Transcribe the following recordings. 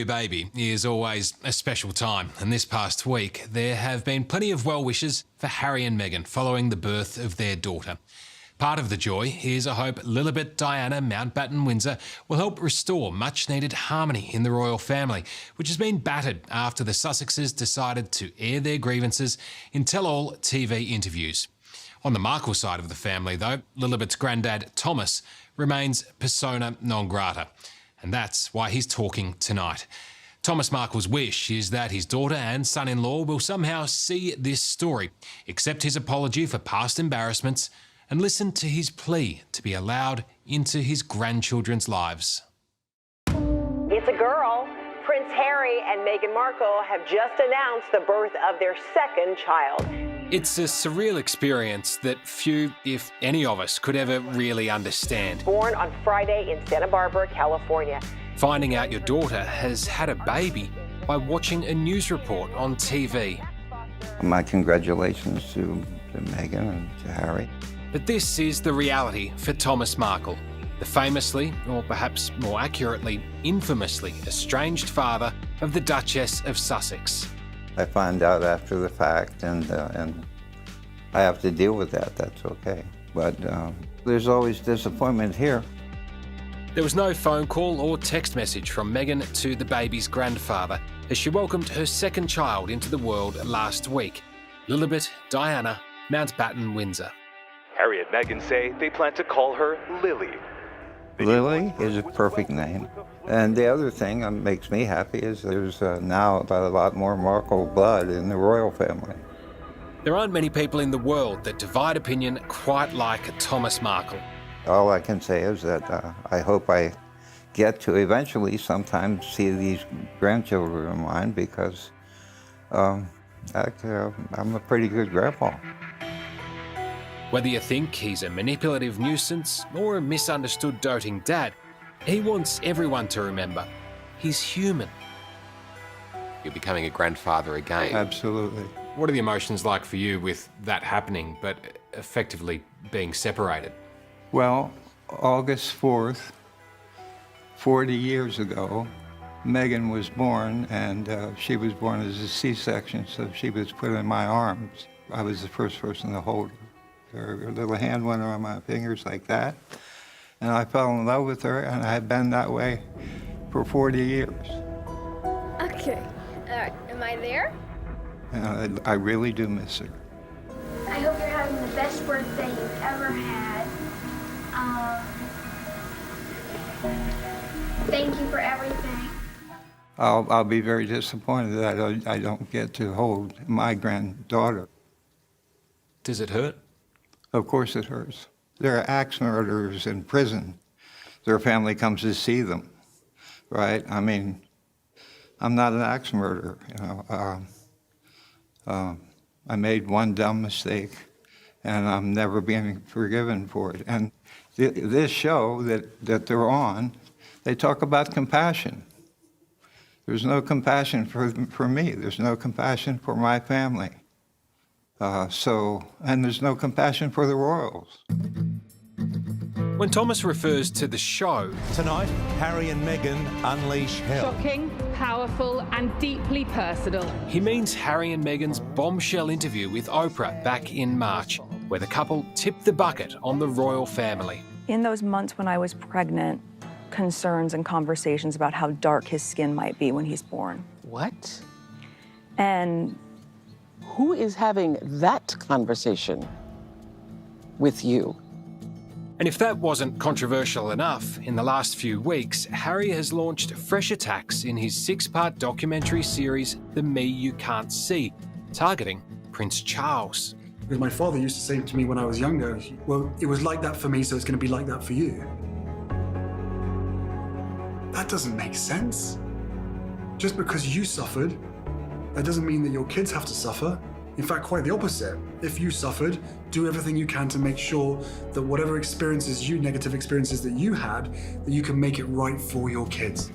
Baby is always a special time, and this past week there have been plenty of well wishes for Harry and Meghan following the birth of their daughter. Part of the joy is a hope Lilibet Diana Mountbatten Windsor will help restore much needed harmony in the royal family, which has been battered after the Sussexes decided to air their grievances in tell-all TV interviews. On the Markle side of the family, though, Lilibet's granddad Thomas remains persona non grata. And that's why he's talking tonight. Thomas Markle's wish is that his daughter and son-in-law will somehow see this story, accept his apology for past embarrassments, and listen to his plea to be allowed into his grandchildren's lives. It's a girl. Prince Harry and Meghan Markle have just announced the birth of their second child. It's a surreal experience that few, if any of us, could ever really understand. Born on Friday in Santa Barbara, California. Finding out your daughter has had a baby by watching a news report on TV. My congratulations to Meghan and to Harry. But this is the reality for Thomas Markle, the famously, or perhaps more accurately, infamously estranged father of the Duchess of Sussex. I find out after the fact, and I have to deal with that. That's okay. But there's always disappointment here. There was no phone call or text message from Meghan to the baby's grandfather as she welcomed her second child into the world last week, Lilibet Diana Mountbatten Windsor. Harry and Meghan say they plan to call her Lily. Lily is a perfect name. And the other thing that makes me happy is there's now a lot more Markle blood in the royal family. There aren't many people in the world that divide opinion quite like Thomas Markle. All I can say is that I hope I get to eventually sometime see these grandchildren of mine because I'm a pretty good grandpa. Whether you think he's a manipulative nuisance or a misunderstood doting dad, he wants everyone to remember he's human. You're becoming a grandfather again. Absolutely. What are the emotions like for you with that happening, but effectively being separated? Well, August 4th, 40 years ago, Meghan was born, and she was born as a C-section, so she was put in my arms. I was the first person to hold her. Her little hand went around my fingers like that, and I fell in love with her, and I've been that way for 40 years. Okay, am I there? And I really do miss her. I hope you're having the best birthday you've ever had. Thank you for everything. I'll be very disappointed that I don't get to hold my granddaughter. Does it hurt? Of course it hurts. There are axe murderers in prison. Their family comes to see them, right? I mean, I'm not an axe murderer, you know. I made one dumb mistake, and I'm never being forgiven for it. And this show that they're on, they talk about compassion. There's no compassion for me. There's no compassion for my family. And there's no compassion for the royals. When Thomas refers to the show, tonight, Harry and Meghan unleash hell. Shocking, powerful, and deeply personal. he means Harry and Meghan's bombshell interview with Oprah back in March, where the couple tipped the bucket on the royal family. In those months when I was pregnant, concerns and conversations about how dark his skin might be when he's born. What? And who is having that conversation with you? And if that wasn't controversial enough, in the last few weeks, Harry has launched fresh attacks in his 6-part documentary series, The Me You Can't See, targeting Prince Charles. Because my father used to say to me when I was younger, well, it was like that for me, so it's going to be like that for you. That doesn't make sense. Just because you suffered, that doesn't mean that your kids have to suffer. In fact, quite the opposite. If you suffered, do everything you can to make sure that whatever negative experiences that you had, that you can make it right for your kids.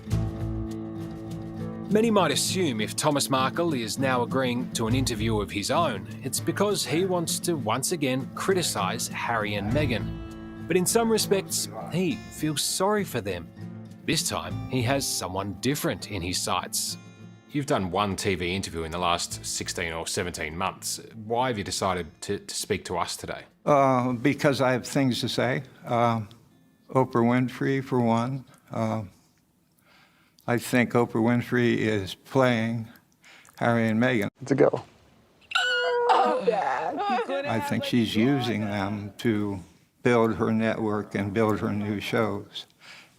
Many might assume if Thomas Markle is now agreeing to an interview of his own, it's because he wants to once again criticise Harry and Meghan. But in some respects, he feels sorry for them. This time, he has someone different in his sights. You've done one TV interview in the last 16 or 17 months. Why have you decided to speak to us today? Because I have things to say. Oprah Winfrey, for one. I think Oprah Winfrey is playing Harry and Meghan. It's a girl. Oh, Dad. I think she's using them to build her network and build her new shows.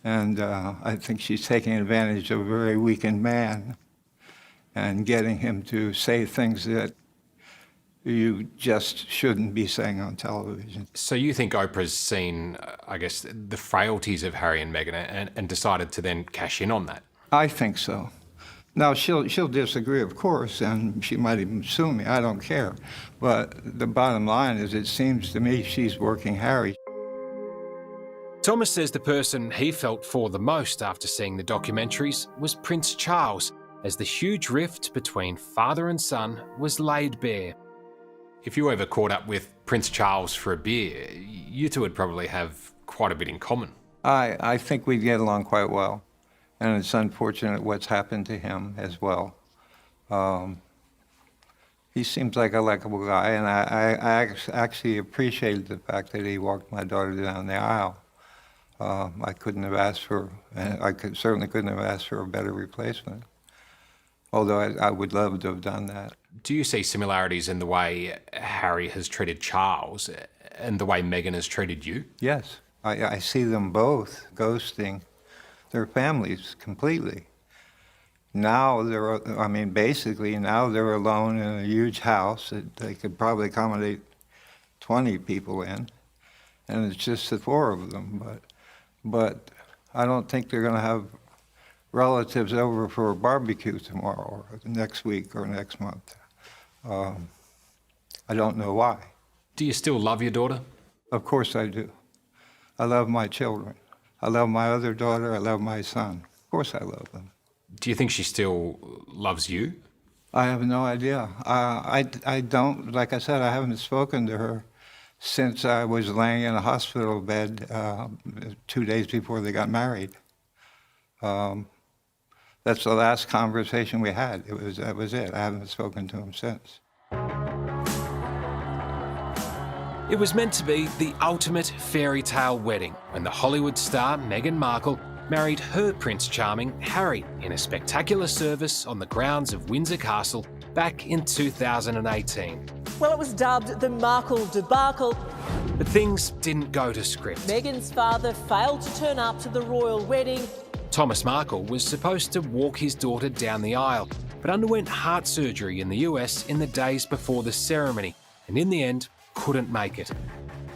And I think she's taking advantage of a very weakened man and getting him to say things that you just shouldn't be saying on television. So you think Oprah's seen, I guess, the frailties of Harry and Meghan and decided to then cash in on that? I think so. Now, she'll disagree, of course, and she might even sue me. I don't care. But the bottom line is, it seems to me she's working Harry. Thomas says the person he felt for the most after seeing the documentaries was Prince Charles, as the huge rift between father and son was laid bare. If you ever caught up with Prince Charles for a beer, you two would probably have quite a bit in common. I think we'd get along quite well, and it's unfortunate what's happened to him as well. He seems like a likable guy, and I actually appreciated the fact that he walked my daughter down the aisle. I couldn't have asked for, and certainly couldn't have asked for a better replacement. Although I would love to have done that. Do you see similarities in the way Harry has treated Charles and the way Meghan has treated you? Yes, I see them both ghosting their families completely. Now basically now they're alone in a huge house that they could probably accommodate 20 people in, and it's just the four of them. But I don't think they're going to have relatives over for a barbecue tomorrow or next week or next month. I don't know why. Do you still love your daughter? Of course I do. I love my children. I love my other daughter. I love my son. Of course I love them. Do you think she still loves you? I have no idea. I don't, like I said, I haven't spoken to her since I was laying in a hospital bed 2 days before they got married. That's the last conversation we had. That was it. I haven't spoken to him since. It was meant to be the ultimate fairy tale wedding when the Hollywood star Meghan Markle married her Prince Charming, Harry, in a spectacular service on the grounds of Windsor Castle back in 2018. Well, it was dubbed the Markle debacle. But things didn't go to script. Meghan's father failed to turn up to the royal wedding. Thomas Markle was supposed to walk his daughter down the aisle, but underwent heart surgery in the US in the days before the ceremony, and in the end, couldn't make it.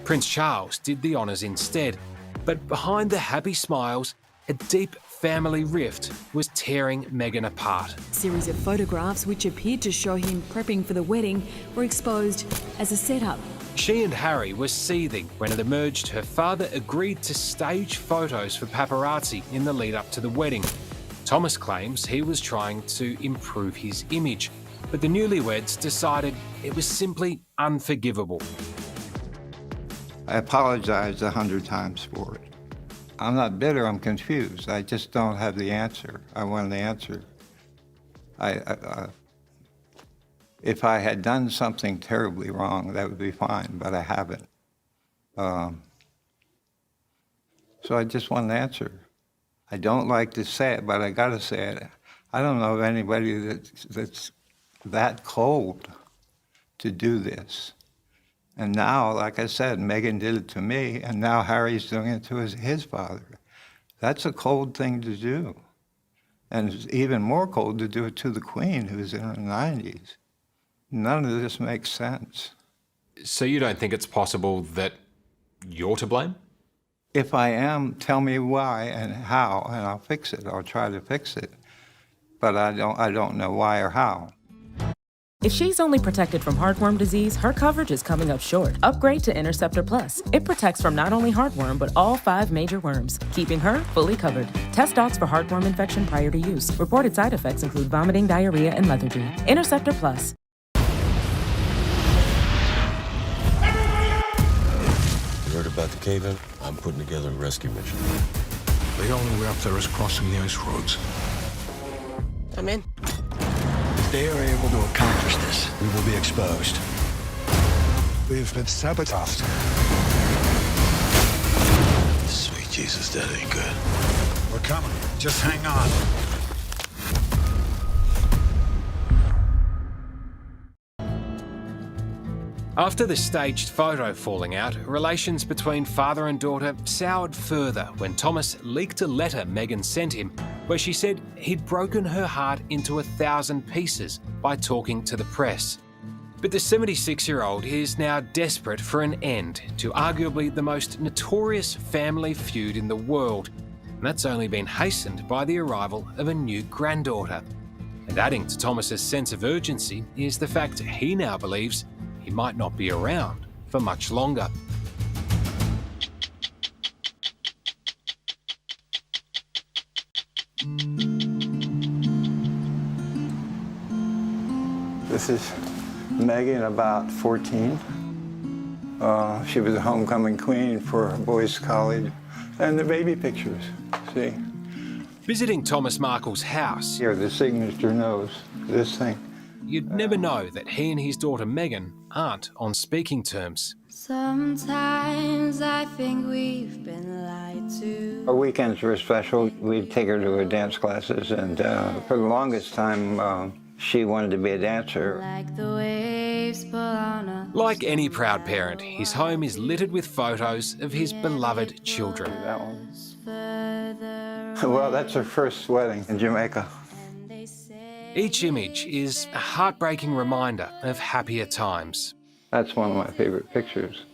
Prince Charles did the honours instead, but behind the happy smiles, a deep family rift was tearing Meghan apart. A series of photographs which appeared to show him prepping for the wedding were exposed as a setup. She and Harry were seething when it emerged her father agreed to stage photos for paparazzi in the lead up to the wedding. Thomas claims he was trying to improve his image, but the newlyweds decided it was simply unforgivable. I apologized 100 times for it. I'm not bitter, I'm confused. I just don't have the answer. I want an answer. If I had done something terribly wrong, that would be fine, but I haven't. So I just want an answer. I don't like to say it, but I gotta say it. I don't know of anybody that's that cold to do this. And now, like I said, Meghan did it to me, and now Harry's doing it to his father. That's a cold thing to do. And it's even more cold to do it to the Queen, who's in her 90s. None of this makes sense. So you don't think it's possible that you're to blame? If I am, tell me why and how, and I'll fix it. I'll try to fix it. But I don't know why or how. If she's only protected from heartworm disease, her coverage is coming up short. Upgrade to Interceptor Plus. It protects from not only heartworm, but all 5 major worms, keeping her fully covered. Test dogs for heartworm infection prior to use. Reported side effects include vomiting, diarrhea, and lethargy. Interceptor Plus. You heard about the cave-in? I'm putting together a rescue mission. The only way up there is crossing the ice roads. I'm in. If they are able to accomplish this, we will be exposed. We've been sabotaged. Sweet Jesus, that ain't good. We're coming. Just hang on. After the staged photo falling out, relations between father and daughter soured further when Thomas leaked a letter Meghan sent him where she said he'd broken her heart into 1,000 pieces by talking to the press. But the 76-year-old is now desperate for an end to arguably the most notorious family feud in the world, and that's only been hastened by the arrival of a new granddaughter. And adding to Thomas's sense of urgency is the fact he now believes he might not be around for much longer. This is Meghan, about 14. She was a homecoming queen for boys' college. And the baby pictures, see? Visiting Thomas Markle's house. Here, the signature knows this thing. You'd never know that he and his daughter Meghan aren't on speaking terms. Sometimes I think we've been lied to. Our weekends were special. We'd take her to her dance classes, and for the longest time, she wanted to be a dancer. Like the waves pull on a... Like any proud parent, his home is littered with photos of his beloved children. That one. Well, that's her first wedding in Jamaica. Each image is a heartbreaking reminder of happier times. That's one of my favorite pictures.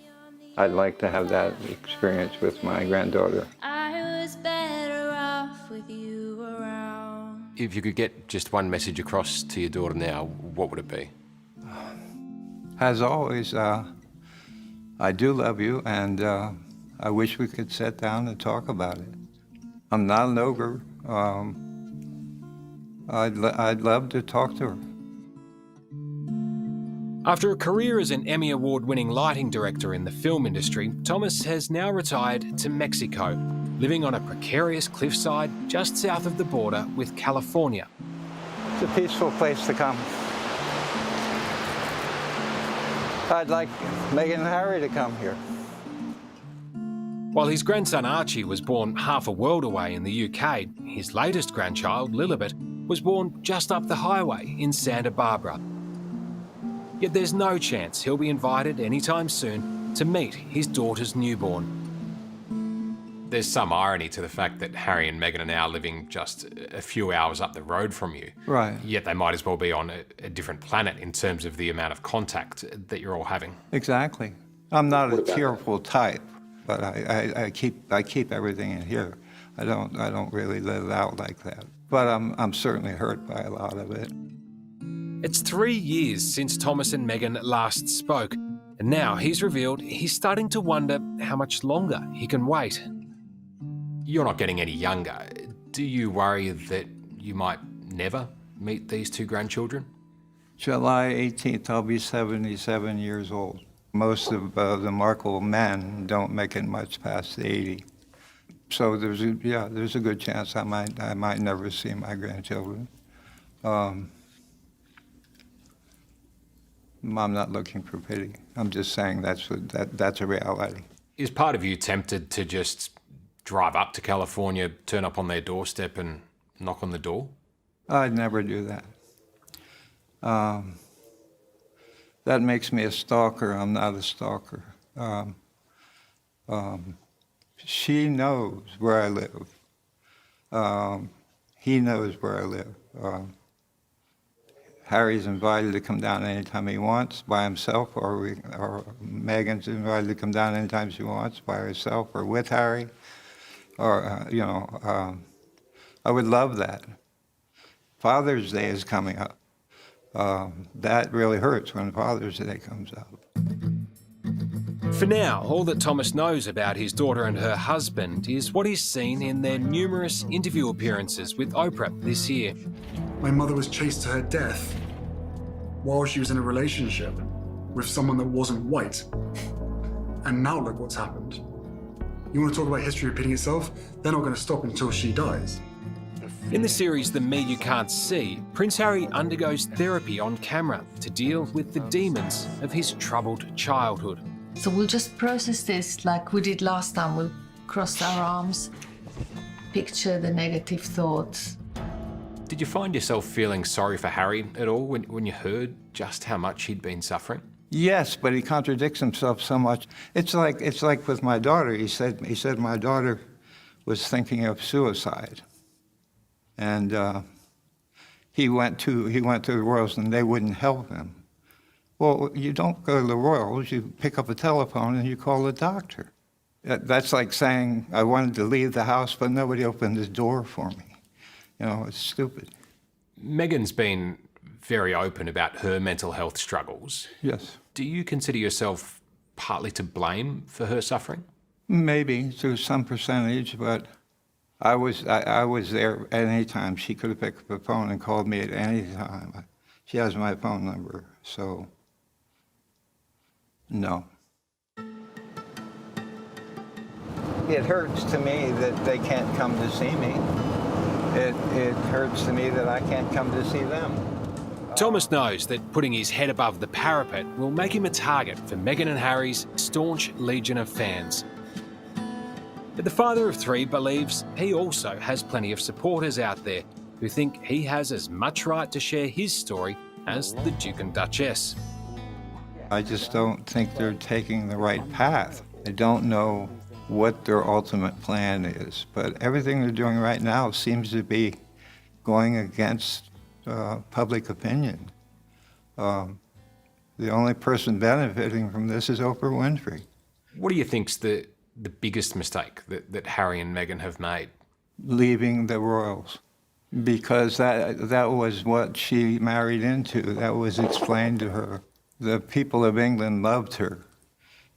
I'd like to have that experience with my granddaughter. I was better off with you around. If you could get just one message across to your daughter now, what would it be? As always, I do love you, and I wish we could sit down and talk about it. I'm not an ogre. I'd love to talk to her. After a career as an Emmy Award-winning lighting director in the film industry, Thomas has now retired to Mexico, living on a precarious cliffside just south of the border with California. It's a peaceful place to come. I'd like Meghan and Harry to come here. While his grandson Archie was born half a world away in the UK, his latest grandchild, Lilibet, was born just up the highway in Santa Barbara. Yet there's no chance he'll be invited anytime soon to meet his daughter's newborn. There's some irony to the fact that Harry and Meghan are now living just a few hours up the road from you. Right. Yet they might as well be on a different planet in terms of the amount of contact that you're all having. Exactly. I'm not a tearful type, but I keep everything in here. I don't really let it out like that. But I'm certainly hurt by a lot of it. It's 3 years since Thomas and Meghan last spoke, and now he's revealed he's starting to wonder how much longer he can wait. You're not getting any younger. Do you worry that you might never meet these two grandchildren? July 18th, I'll be 77 years old. Most of the Markle men don't make it much past 80. So there's a good chance I might never see my grandchildren. I'm not looking for pity. I'm just saying that's a reality. Is part of you tempted to just drive up to California, turn up on their doorstep and knock on the door? I'd never do that. That makes me a stalker. I'm not a stalker. She knows where I live. He knows where I live. Harry's invited to come down anytime he wants by himself, or Meghan's invited to come down anytime she wants by herself or with Harry. Or, I would love that. Father's Day is coming up. That really hurts when Father's Day comes up. For now, all that Thomas knows about his daughter and her husband is what he's seen in their numerous interview appearances with Oprah this year. My mother was chased to her death while she was in a relationship with someone that wasn't white. And now look what's happened. You want to talk about history repeating itself? They're not going to stop until she dies. In the series The Me You Can't See, Prince Harry undergoes therapy on camera to deal with the demons of his troubled childhood. So we'll just process this like we did last time. We'll cross our arms, picture the negative thoughts. Did you find yourself feeling sorry for Harry at all when you heard just how much he'd been suffering? Yes, but he contradicts himself so much. It's like with my daughter. He said my daughter was thinking of suicide, and he went to the Royals and they wouldn't help him. Well, you don't go to the Royals. You pick up a telephone and you call the doctor. That's like saying I wanted to leave the house, but nobody opened the door for me. You know, it's stupid. Meghan's been very open about her mental health struggles. Yes. Do you consider yourself partly to blame for her suffering? Maybe to some percentage, but I was there at any time. She could have picked up the phone and called me at any time. She has my phone number, so no. It hurts to me that they can't come to see me. It hurts to me that I can't come to see them. Thomas knows that putting his head above the parapet will make him a target for Meghan and Harry's staunch legion of fans. But the father of three believes he also has plenty of supporters out there who think he has as much right to share his story as the Duke and Duchess. I just don't think they're taking the right path. I don't know what their ultimate plan is, but everything they're doing right now seems to be going against public opinion. The only person benefiting from this is Oprah Winfrey. What do you think's the biggest mistake that Harry and Meghan have made? Leaving the royals, because that was what she married into. That was explained to her. The people of England loved her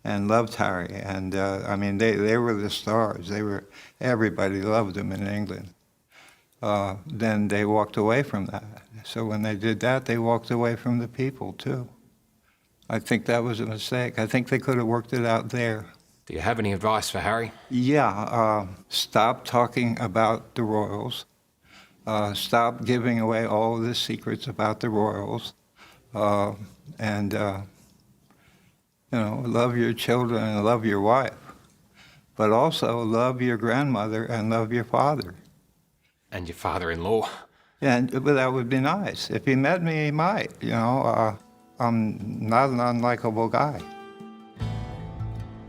and loved Harry, and I mean, they were the stars. Everybody loved them in England. Then they walked away from that. So when they did that, they walked away from the people too. I think that was a mistake. I think they could have worked it out there. Do you have any advice for Harry? Yeah, stop talking about the royals. Stop giving away all the secrets about the royals. And you know, love your children and love your wife. But also love your grandmother and love your father. And your father-in-law. But that would be nice. If he met me, he might. You know, I'm not an unlikable guy.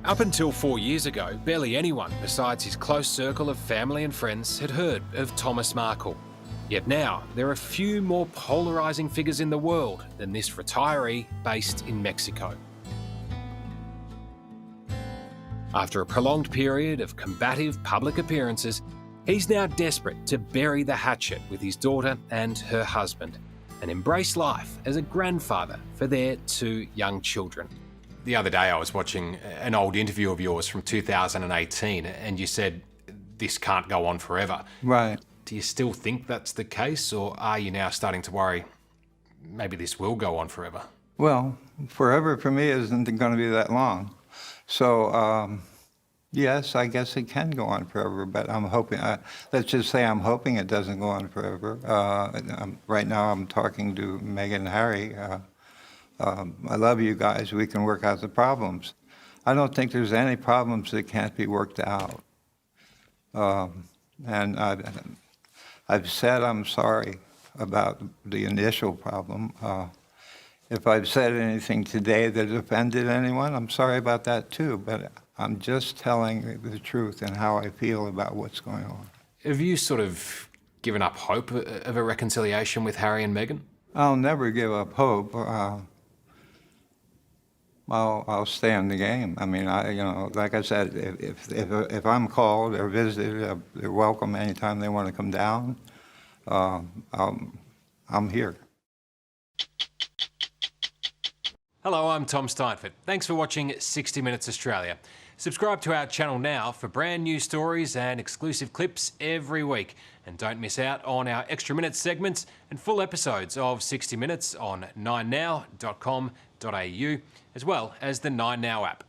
Up until 4 years ago, barely anyone besides his close circle of family and friends had heard of Thomas Markle. Yet now, there are few more polarising figures in the world than this retiree based in Mexico. After a prolonged period of combative public appearances, he's now desperate to bury the hatchet with his daughter and her husband and embrace life as a grandfather for their 2 young children. The other day I was watching an old interview of yours from 2018 and you said, this can't go on forever. Right. Do you still think that's the case, or are you now starting to worry maybe this will go on forever? Well, forever for me isn't going to be that long. So, yes, I guess it can go on forever, but I'm hoping, let's just say I'm hoping it doesn't go on forever. Right now I'm talking to Meghan and Harry. I love you guys. We can work out the problems. I don't think there's any problems that can't be worked out. And I've said I'm sorry about the initial problem. If I've said anything today that offended anyone, I'm sorry about that too, but I'm just telling the truth and how I feel about what's going on. Have you sort of given up hope of a reconciliation with Harry and Meghan? I'll never give up hope. I'll stay in the game. I mean, you know, like I said, if I'm called or visited, they're welcome anytime they want to come down. I'm here. Hello, I'm Tom Steinfort. Thanks for watching 60 Minutes Australia. Subscribe to our channel now for brand new stories and exclusive clips every week. And don't miss out on our extra minutes segments and full episodes of 60 Minutes on 9now.com.au, as well as the 9Now app.